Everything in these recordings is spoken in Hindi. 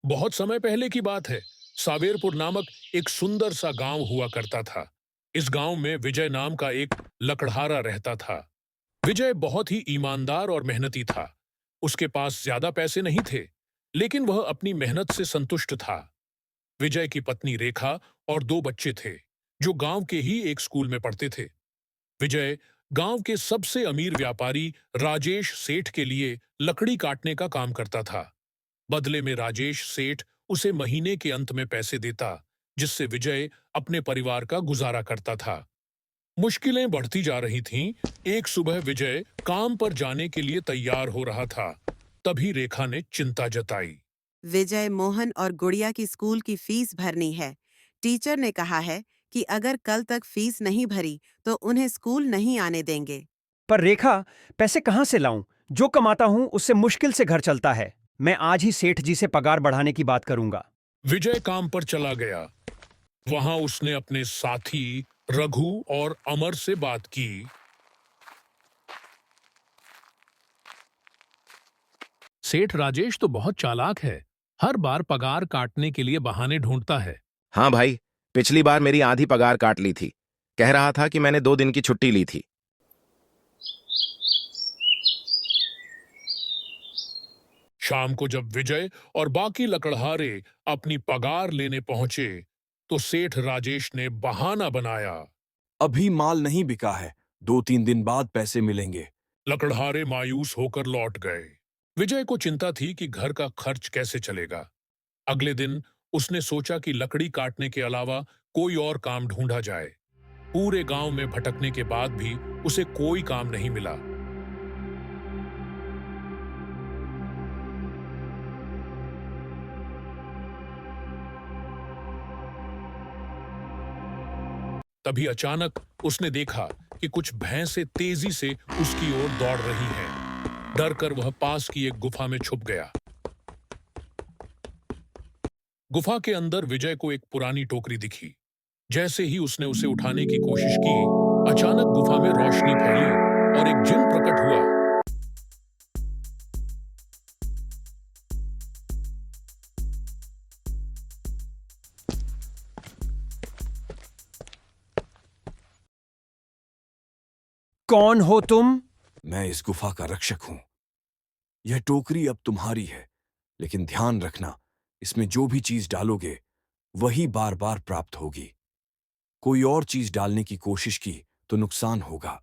बहुत समय पहले की बात है। सावेरपुर नामक एक सुंदर सा गांव हुआ करता था। इस गांव में विजय नाम का एक लकड़हारा रहता था। विजय बहुत ही ईमानदार और मेहनती था। उसके पास ज्यादा पैसे नहीं थे, लेकिन वह अपनी मेहनत से संतुष्ट था। विजय की पत्नी रेखा और दो बच्चे थे, जो गांव के ही एक स्कूल में पढ़ते थे। विजय गांव के सबसे अमीर व्यापारी राजेश सेठ के लिए लकड़ी काटने का काम करता था। बदले में राजेश सेठ उसे महीने के अंत में पैसे देता, जिससे विजय अपने परिवार का गुजारा करता था। मुश्किलें बढ़ती जा रही थीं। एक सुबह विजय काम पर जाने के लिए तैयार हो रहा था। तभी रेखा ने चिंता जताई। विजय, मोहन और गुड़िया की स्कूल की फीस भरनी है। टीचर ने कहा है कि अगर कल तक फीस नहीं भरी तो उन्हें स्कूल नहीं आने देंगे। पर रेखा, पैसे कहाँ से लाऊं? जो कमाता हूं उससे मुश्किल से घर चलता है। मैं आज ही सेठ जी से पगार बढ़ाने की बात करूंगा। विजय काम पर चला गया। वहां उसने अपने साथी रघु और अमर से बात की। सेठ राजेश तो बहुत चालाक है। हर बार पगार काटने के लिए बहाने ढूंढता है। हाँ भाई, पिछली बार मेरी आधी पगार काट ली थी। कह रहा था कि मैंने 2 दिन की छुट्टी ली थी। शाम को जब विजय और बाकी लकड़हारे अपनी पगार लेने पहुंचे, तो सेठ राजेश ने बहाना बनाया। अभी माल नहीं बिका है, 2-3 दिन बाद पैसे मिलेंगे। लकड़हारे मायूस होकर लौट गए। विजय को चिंता थी कि घर का खर्च कैसे चलेगा। अगले दिन उसने सोचा कि लकड़ी काटने के अलावा कोई और काम ढूंढा जाए। पूरे गांव में भटकने के बाद भी उसे कोई काम नहीं मिला। तभी अचानक उसने देखा कि कुछ भैंसें तेजी से उसकी ओर दौड़ रही हैं। डरकर वह पास की एक गुफा में छुप गया। गुफा के अंदर विजय को एक पुरानी टोकरी दिखी। जैसे ही उसने उसे उठाने की कोशिश की, अचानक गुफा में रोशनी फैली और एक जिन प्रकट हुआ। कौन हो तुम? मैं इस गुफा का रक्षक हूं। यह टोकरी अब तुम्हारी है, लेकिन ध्यान रखना, इसमें जो भी चीज डालोगे वही बार बार प्राप्त होगी। कोई और चीज डालने की कोशिश की तो नुकसान होगा।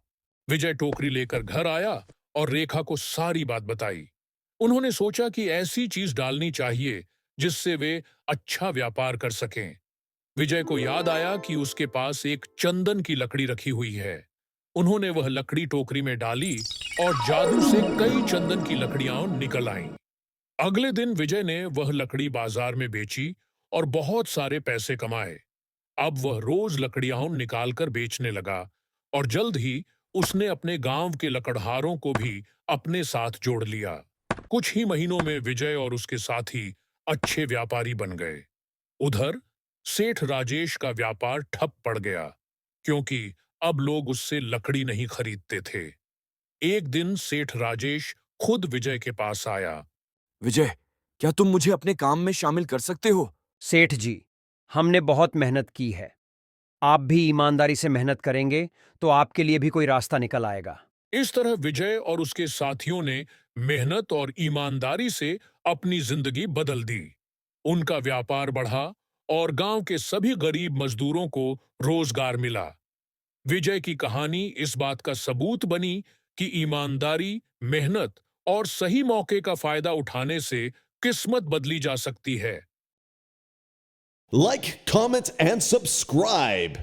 विजय टोकरी लेकर घर आया और रेखा को सारी बात बताई। उन्होंने सोचा कि ऐसी चीज डालनी चाहिए जिससे वे अच्छा व्यापार कर सकें। विजय को याद आया कि उसके पास एक चंदन की लकड़ी रखी हुई है। उन्होंने वह लकड़ी टोकरी में डाली और जादू से कई चंदन की लकड़ियां निकल आईं। अगले दिन विजय ने वह लकड़ी बाजार में बेची और बहुत सारे पैसे कमाए। अब वह रोज लकड़ियां निकालकर बेचने लगा और जल्द ही उसने अपने गांव के लकड़हारों को भी अपने साथ जोड़ लिया। कुछ ही महीनों में विजय और उसके साथी अच्छे व्यापारी बन गए। उधर सेठ राजेश का व्यापार ठप पड़ गया, क्योंकि अब लोग उससे लकड़ी नहीं खरीदते थे। एक दिन सेठ राजेश खुद विजय के पास आया। विजय, क्या तुम मुझे अपने काम में शामिल कर सकते हो? सेठ जी, हमने बहुत मेहनत की है। आप भी ईमानदारी से मेहनत करेंगे तो आपके लिए भी कोई रास्ता निकल आएगा। इस तरह विजय और उसके साथियों ने मेहनत और ईमानदारी से अपनी जिंदगी बदल दी। उनका व्यापार बढ़ा और गांव के सभी गरीब मजदूरों को रोजगार मिला। विजय की कहानी इस बात का सबूत बनी कि ईमानदारी, मेहनत और सही मौके का फायदा उठाने से किस्मत बदली जा सकती है। Like, comment, and subscribe.